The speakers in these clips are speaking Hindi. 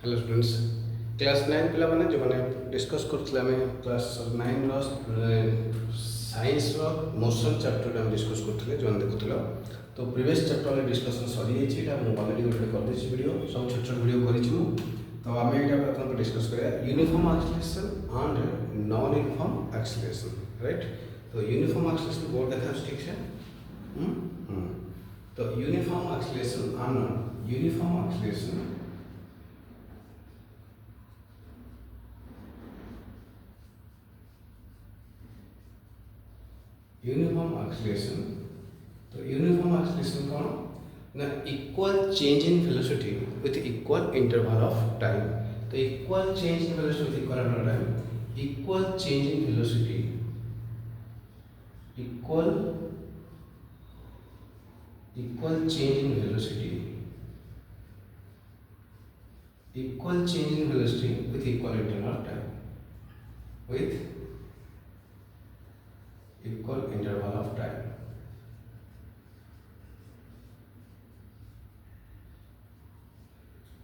हेलो स्टूडेंट्स क्लास 9 पिला माने जो माने डिस्कस करथले हमें क्लास 9 रो साइंस रो मोशन चैप्टर हम डिस्कस करथले जो देखुथलो तो प्रीवियस चैप्टर में डिस्कशन सरी छि एटा मु ऑलरेडी गोटे कर देछि वीडियो सब छोट छोट वीडियो करि छु तो हमें एटा प्रथम डिस्कस करिया uniform acceleration and non uniform acceleration right. तो यूनिफॉर्म एक्सेलरेशन बोर्ड देखा ठीक है। तो uniform acceleration and uniform acceleration uniform acceleration. तो यूनिफॉर्म एक्सेलरेशन कौन ना equal change in velocity with equal interval of time. तो equal change in velocity with equal interval time equal change in velocity equal change in velocity equal change in velocity with equal interval of time with equal interval of time।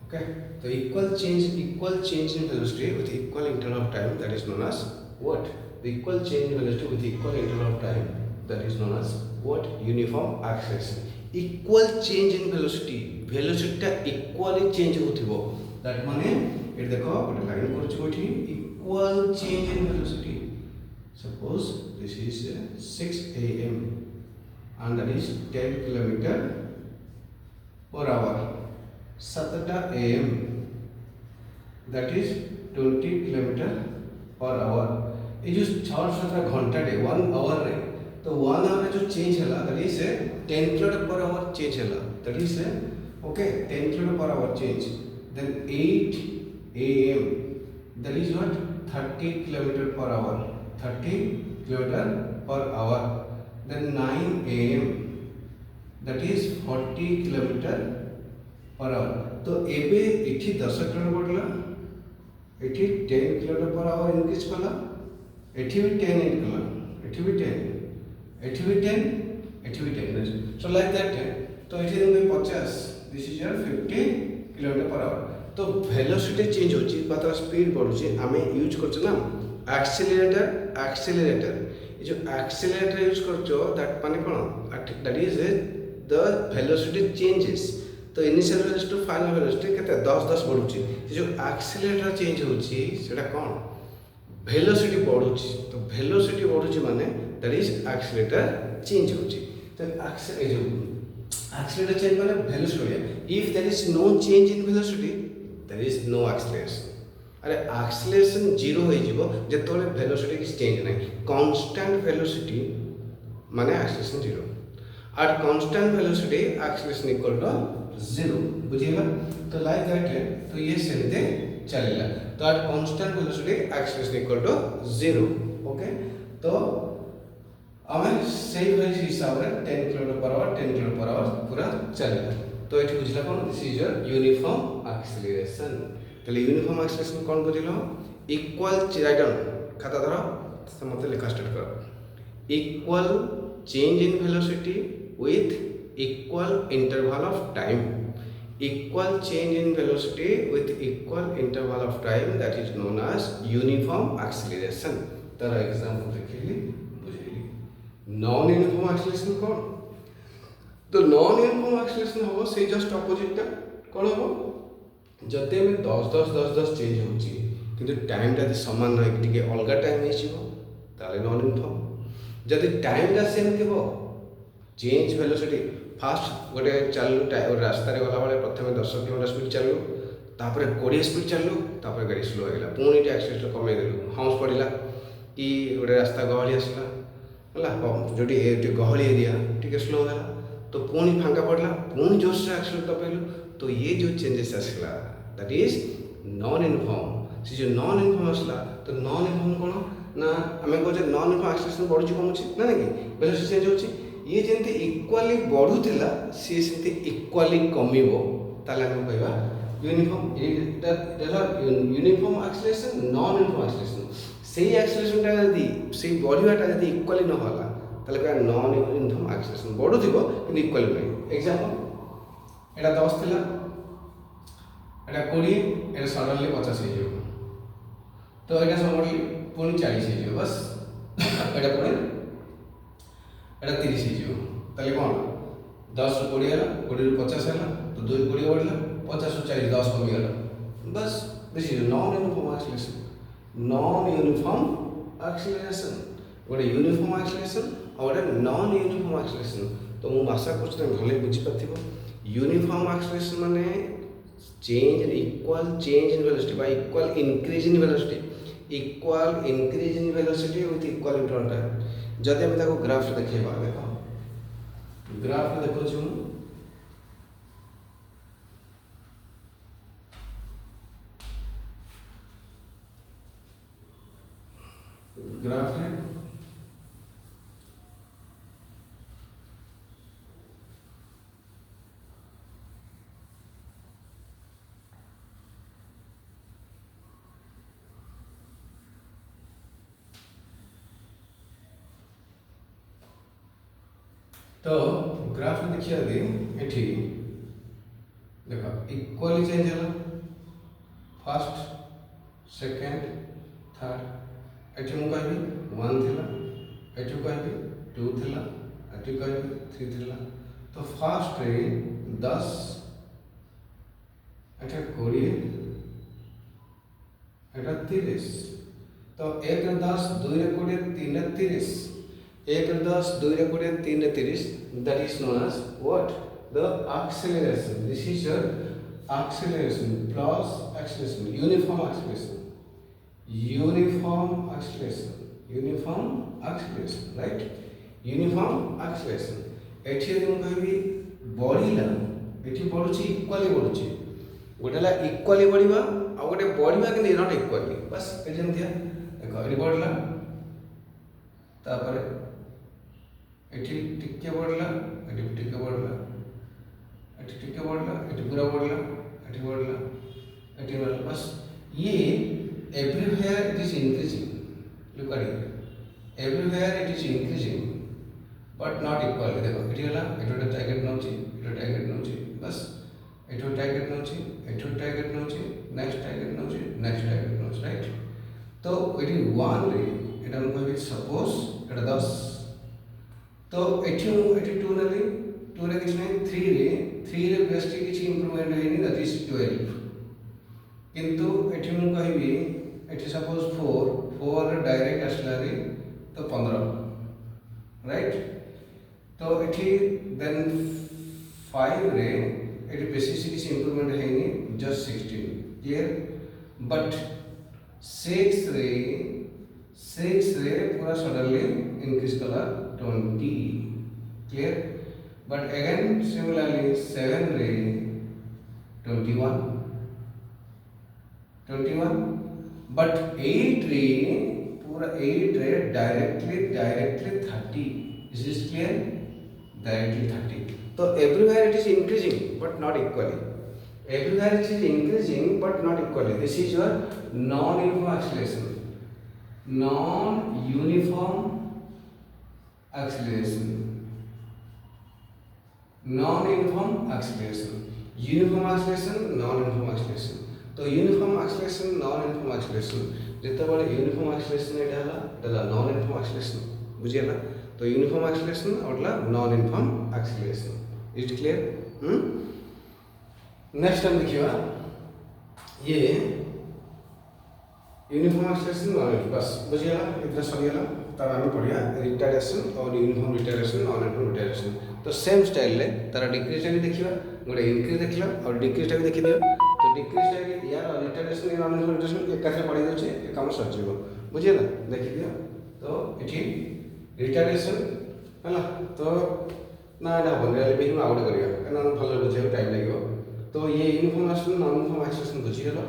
Okay, so equal change in velocity with equal interval of time, that is known as what? The equal change in velocity with equal interval of time, that is known as what? Uniform acceleration। equal change in velocity टा equally change होथिबो, that माने ए देखो गोटे लाइन करछ कोठी equal change in velocity। Suppose this is 6 am and that is 10 km per hour। 7 am that is 20 km per hour। ये जो 6-7 घंटा डे 1 आवर रे तो 1 आवर जो चेंज हला that is 10 km per hour change हला, that is okay 10 km per hour change। then 8 am that is what 30 km per hour 30 km per hour। then 9 am that is 40 km per hour। तो एबे इठी 10 km बढ़ला, इठी 10 km per hour इंक्रीज कला, इठी भी 10 इंक्रीज कला, इठी भी 10, इठी भी 10, इठी भी 10। so like that। तो इठी देंगे 50, this is your 50 km per hour। तो वेलोसिटी चेंज होची मतलब स्पीड बढ़ुची, हमें यूज करछ ना एक्सेलरेटर। ये जो एक्सेलरेटर यूज करछो दैट माने कोन that is the velocity changes. तो initial velocity to final velocity केते 10 बढ़ुची, ये जो एक्सेलरेटर चेंज होची सेटा कोन वेलोसिटी बढ़ुची। तो वेलोसिटी बढ़ुची माने दैट इज एक्सेलरेटर चेंज होची। तो एक्सेलरेटर चेंज माने velocity. If there is no change in velocity there is no acceleration. अरे एक्सेलरेशन जीरो हो जिवो जेतोले वेलोसिटी की चेंज नहीं। कांस्टेंट वेलोसिटी माने acceleration zero, at constant velocity acceleration equal to zero, बुझिएगा। तो लाइक दैट तो ये सेमते चलेगा। तो at constant velocity acceleration equal to zero. Okay, तो हमें सही भाई हिसाब रे 10 km per hour 10 km per hour पूरा चलेगा। तो एठी बुझला कोन this is your uniform acceleration. तो यूनिफॉर्म एक्सेलरेशन कौन बुझिलो इक्वल राइट डाउन खाता धरो से मते लिखा स्टार्ट करो। Equal change in velocity with equal interval of time. Equal change in velocity with equal interval of time that is known as uniform acceleration. तार एग्जांपल देखिली बुझिली। नॉन यूनिफॉर्म एक्सेलरेशन कौन? तो नॉन यूनिफॉर्म एक्सेलरेशन हो से जस्ट ऑपोजिट टा कौन हो जते में 10 चेंज होची किंतु टाइम टा समान रही टिके अलग टाइम हो ताले नॉन यूनिफॉर्म। जदि टाइम टा same Thebo change velocity fast गोटे चलू रास्ता रे गला बेले प्रथमे 10 km स्पीड चलू तापर 20 स्पीड चलू तापर गाड़ी स्लो हो गला पुणी एक्सेलरेटर कमे देलु हॉर्स पड़िला कि गोटे रास्ता गहली आसला हला जोटी गहली एरिया टिके स्लो हो गला तो पुणी फांका पड़ला पुणी जोर से एक्सेलरेटर दबाइलु तो ये जो चेंजेस आसला दैट इज नॉन यूनिफॉर्म। से जो नॉन यूनिफॉर्म आसला तो नॉन यूनिफॉर्म कोन ना हमें कहजे नॉन यूनिफॉर्म एक्सेलरेशन बढ़ुची कमुची ना कि वेलोसिटी चेंज होची। ये जेंति इक्वली बढ़ुतिला से सेंति इक्वली कमिबो ताले हम कहबा uniform. Uniform acceleration non uniform acceleration सेही एक्सेलरेशन टा यदि सेही बढ़िबाटा यदि इक्वली न होला ताले का नॉन यूनिफॉर्म एक्सेलरेशन बढ़ुथिबो किंतु इक्वली नै। एग्जांपल एटा 10 थिला एटा 20 एटा सडनली 50 हो जाए तो एटा सडनली पुणी 40 हो जाए बस एटा पुणी एटा 30 हो जाए ताले कौन 10 ରୁ 20 है 20 ରୁ 50 है तो 2 20 बढ़ला 50 ରୁ 40 10 कमीगला बस this is non uniform acceleration non uniform acceleration गोटे यूनिफॉर्म एक्सीलरेशन और गोटे नॉन यूनिफॉर्म एक्सीलरेशन तो मु आशा कर भले बुझीपार यूनिफॉर्म एक्सीलरेशन माने change equal change in velocity बा equal increase in velocity equal increase in velocity with equal interval time जदि हम ताको ग्राफ रे देखैबा देखो ग्राफ रे देखो छु ग्राफ है तो ग्राफ में देखिए एठी देखो इक्वली चेंज है फर्स्ट सेकंड थर्ड एठी मु कहबी 1 थिला एठी कहबी 2 थिला एठी कहबी 3 थिला तो फर्स्ट रे 10 एठी 20 एटा 30 तो 1 रे 10 2 रे 20 3 रे 30 1 रे 10 2 रे 20 3 रे 30 that is known as what the acceleration this is your acceleration plus acceleration uniform acceleration right uniform acceleration एठी हम कहबी बढ़िला एठी बढ़ुची इक्वली बढ़ुची गोटेला इक्वली बढ़िबा आ गोटे बढ़िबा कि नॉट इक्वली बस ए जेमतिया देखो एठी बढ़ला तापर एठी टिके बढ़ला एठी टिके बढ़ला एठी टिके बढ़ला एठी पूरा बढ़ला एठी बढ़ला एठी बढ़ला बस ये everywhere it is increasing look at it everywhere it is increasing but not equally देखो एठी होला एठी टारगेट नउची एठी टारगेट नउची बस एठी टारगेट नउची एठी टारगेट नउची नेक्स्ट टारगेट नउची नेक्स्ट टारगेट नउची राइट तो एठी 1 रे एटा हम कहबी सपोज एटा 10 तो एठी 2 रे 2 रे किछ नै 3 रे बेस्ट किछ इंप्रूवमेंट हैनी दैट इज 12 किंतु एठी हम कहबी एठी सपोज 4 रे डायरेक्ट आसला रे तो 15 राइट तो एठी देन 5 रे एठी बेसिस किछ इंप्रूवमेंट हैनी जस्ट 16 क्लियर बट 6 रे पूरा सडनली इंक्रीज कला 20 क्लियर बट अगेन सिमिलरली 7 रे 21 बट 8 रे पूरा 8 रे directly 30 is this clear directly 30 so everywhere it is increasing but not equally everywhere it is increasing but not equally this is your non-uniform acceleration non-uniform acceleration non-uniform acceleration uniform acceleration non-uniform acceleration तो uniform acceleration non uniform acceleration जितेबाला यूनिफॉर्म एक्सीलरेशन एटा हला नॉन यूनिफॉर्म एक्सीलरेशन बुझियला तो यूनिफॉर्म एक्सीलरेशन और non uniform acceleration is clear next हम देखिए ये यूनिफॉर्म एक्सीलरेशन नॉन यूनिफॉर्म बस बुझियला इतना सरियला तार हम पढ़िया रिटार्डेशन और uniform retardation non uniform retardation तो सेम स्टाइल ले तार डिक्रीज भी देखिबा गोटे इंक्रीज देखिला और डिक्रीज भी देखि दियो तो डिक्रीज टाइम यार रिटार्डेशन नॉन यूनिफॉर्म रिटार्डेशन एक कासे पढ़ी दोचे ए काम सर जीवो बुझियला देखि दियो तो एठी रिटार्डेशन है तो ना एटा बनले भी हम आउट करिया एना भल बुझे टाइम लागियो तो ये uniform acceleration non uniform acceleration बुझियला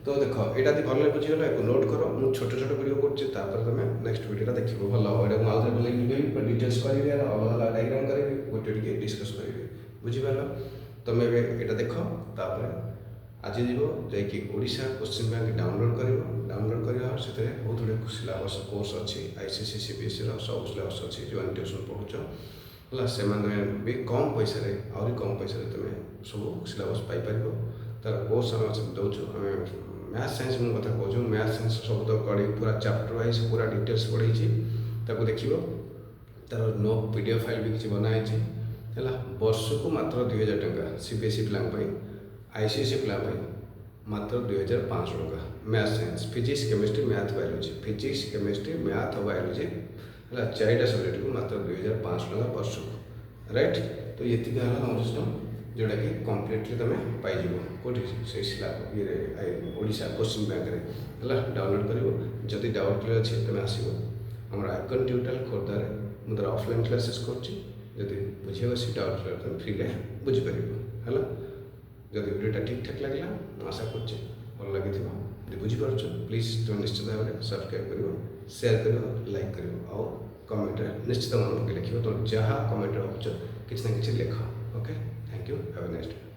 तो देखो एटा दी भल बुझियला एको नोट करो मु छोट छोट वीडियो करछि तापर तमे नेक्स्ट वीडियो देखिबो भल एटा मु आउट भल वीडियो डिटेल्स करबी यार अलग डायग्राम करबी गोटे टिके डिस्कस करबी बुझि पालो तमे एटा देखो तापर आज जीव जाकि ओडिशा क्वेश्चन बैंक डाउनलोड करवा से बहुत गुड़े सिलेबस कोर्स अच्छी आईसीएसई सीबीएसई सब सिलेबस अच्छी जो ट्यूशन पढ़ुच है से भी कम पैसा आहरी कम पैसा तुम सब सिलेबस पाइपर तार कोर्स आम दौचु मैथ साइंस मु कथा कहूँ मैथ साइंस सब तो कड़ी पूरा चैप्टर वाइज पूरा डिटेल्स पढ़ी ताको देखिए तार नो पीडीएफ फाइल भी किसी बनाई है वर्ष को मात्र 2000 टंका सीबीएसई पिला आईसीएसई पिला मात्र 2500 टंका math science physics chemistry math biology physics chemistry math और बायोलॉजी है चारिटा सब्जेक्ट को मात्र 2500 टंका वर्ष को राइट। तो ये हम सिस्टम जोटा कि कम्प्लीटली तुम पाइज कौटी से ये ओडिशा क्वेश्चन बैंक है डाउनलोड कर जदि डाउट क्लियर अच्छे तुम आसो आम आइकन ट्यूटोरियल खोर्धार मुझे ऑफलाइन क्लासेस करी बुझे से डाउट क्लियर तुम फ्री बुझीपर है जब वीडियोटा ठीक ठाक लगे आशा कर भल लगी बुझीपार प्लीज तुम निश्चित भाव में सब्सक्राइब कर शेयर कर लाइक कर आउ कमेंट निश्चित मन पकड़ लिख तुम जहाँ कमेंट रखुच किसी ना कि लिख okay thank you have a nice day.